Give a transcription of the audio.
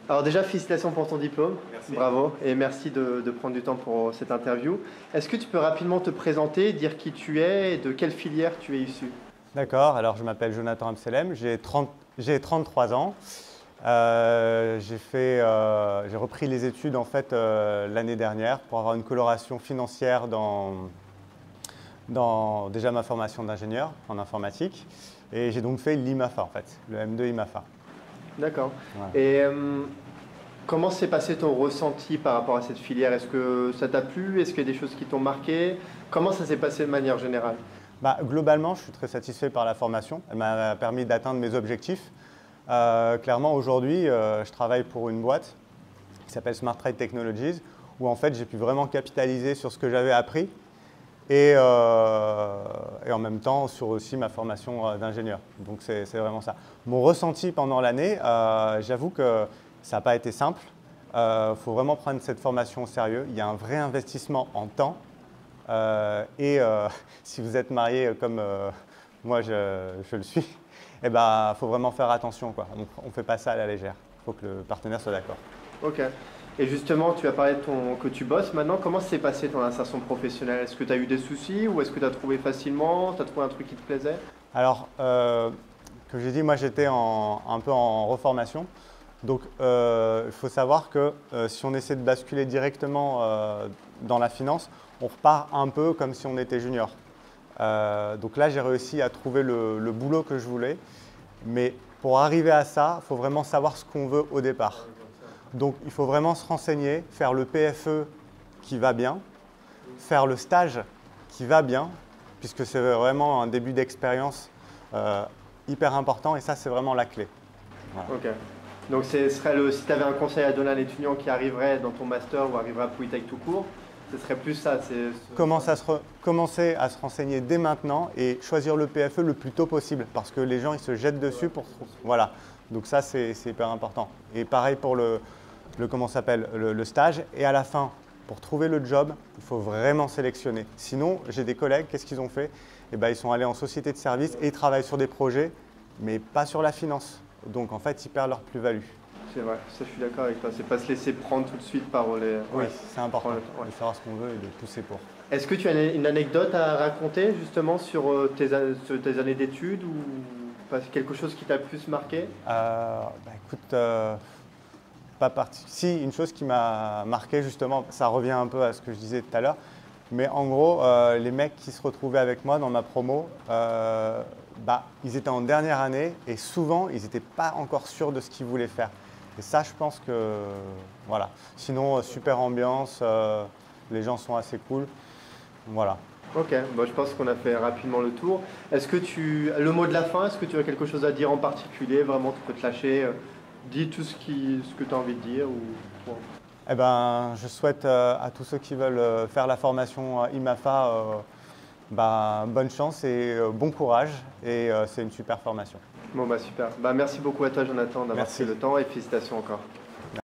Alors déjà, félicitations pour ton diplôme. Merci. Bravo et merci de prendre du temps pour cette interview. Est-ce que tu peux rapidement te présenter, dire qui tu es et de quelle filière tu es issu? D'accord, alors je m'appelle Jonathan Amselem, j'ai 33 ans. J'ai repris les études en fait l'année dernière pour avoir une coloration financière dans déjà ma formation d'ingénieur en informatique. Et j'ai donc fait l'IMAFA en fait, le M2 IMAFA. D'accord. Voilà. Et comment s'est passé ton ressenti par rapport à cette filière? Est-ce que ça t'a plu? Est-ce qu'il y a des choses qui t'ont marqué? Comment ça s'est passé de manière générale? Globalement, je suis très satisfait par la formation. Elle m'a permis d'atteindre mes objectifs. Clairement, aujourd'hui, je travaille pour une boîte qui s'appelle Smart Trade Technologies, où en fait, j'ai pu vraiment capitaliser sur ce que j'avais appris et en même temps sur aussi ma formation d'ingénieur. Donc, c'est vraiment ça. Mon ressenti pendant l'année, j'avoue que ça n'a pas été simple. Faut vraiment prendre cette formation au sérieux. Il y a un vrai investissement en temps. Si vous êtes marié comme moi je le suis, il faut vraiment faire attention, quoi. On ne fait pas ça à la légère. Il faut que le partenaire soit d'accord. Ok. Et justement, tu as parlé que tu bosses maintenant. Comment s'est passé ton insertion professionnelle? Est-ce que tu as eu des soucis ou est-ce que tu as trouvé facilement? Tu as trouvé un truc qui te plaisait? Alors, comme j'ai dit, moi j'étais un peu en reformation. Donc, il faut savoir que si on essaie de basculer directement dans la finance, on repart un peu comme si on était junior. Donc là, j'ai réussi à trouver le boulot que je voulais. Mais pour arriver à ça, il faut vraiment savoir ce qu'on veut au départ. Donc, il faut vraiment se renseigner, faire le PFE qui va bien, faire le stage qui va bien, puisque c'est vraiment un début d'expérience hyper important et ça, c'est vraiment la clé. Voilà. Ok. Donc, si tu avais un conseil à donner à un étudiant qui arriverait dans ton master ou arriverait à Polytech tout court, ce serait plus ça. Commencer à se renseigner dès maintenant et choisir le PFE le plus tôt possible parce que les gens ils se jettent dessus pour. Voilà. Donc ça c'est hyper important. Et pareil pour le stage. Et à la fin, pour trouver le job, il faut vraiment sélectionner. Sinon, j'ai des collègues, qu'est-ce qu'ils ont fait? Ils sont allés en société de service et ils travaillent sur des projets, mais pas sur la finance. Donc en fait, ils perdent leur plus-value. C'est vrai, ça je suis d'accord avec toi. C'est pas se laisser prendre tout de suite par les. Oui, c'est important de savoir ce qu'on veut et de pousser pour. Est-ce que tu as une anecdote à raconter justement sur tes années d'études ou quelque chose qui t'a plus marqué? Écoute, Si, une chose qui m'a marqué justement, ça revient un peu à ce que je disais tout à l'heure, mais en gros, les mecs qui se retrouvaient avec moi dans ma promo, ils étaient en dernière année et souvent, ils n'étaient pas encore sûrs de ce qu'ils voulaient faire. Et ça, je pense que, voilà. Sinon, super ambiance, les gens sont assez cool, voilà. Ok, je pense qu'on a fait rapidement le tour. Est-ce que le mot de la fin, est-ce que tu as quelque chose à dire en particulier? Vraiment, tu peux te lâcher, dis tout ce que tu as envie de dire. Je souhaite à tous ceux qui veulent faire la formation IMAFA, bonne chance et bon courage. Et c'est une super formation. Super. Merci beaucoup à toi, Jonathan, d'avoir pris le temps et félicitations encore.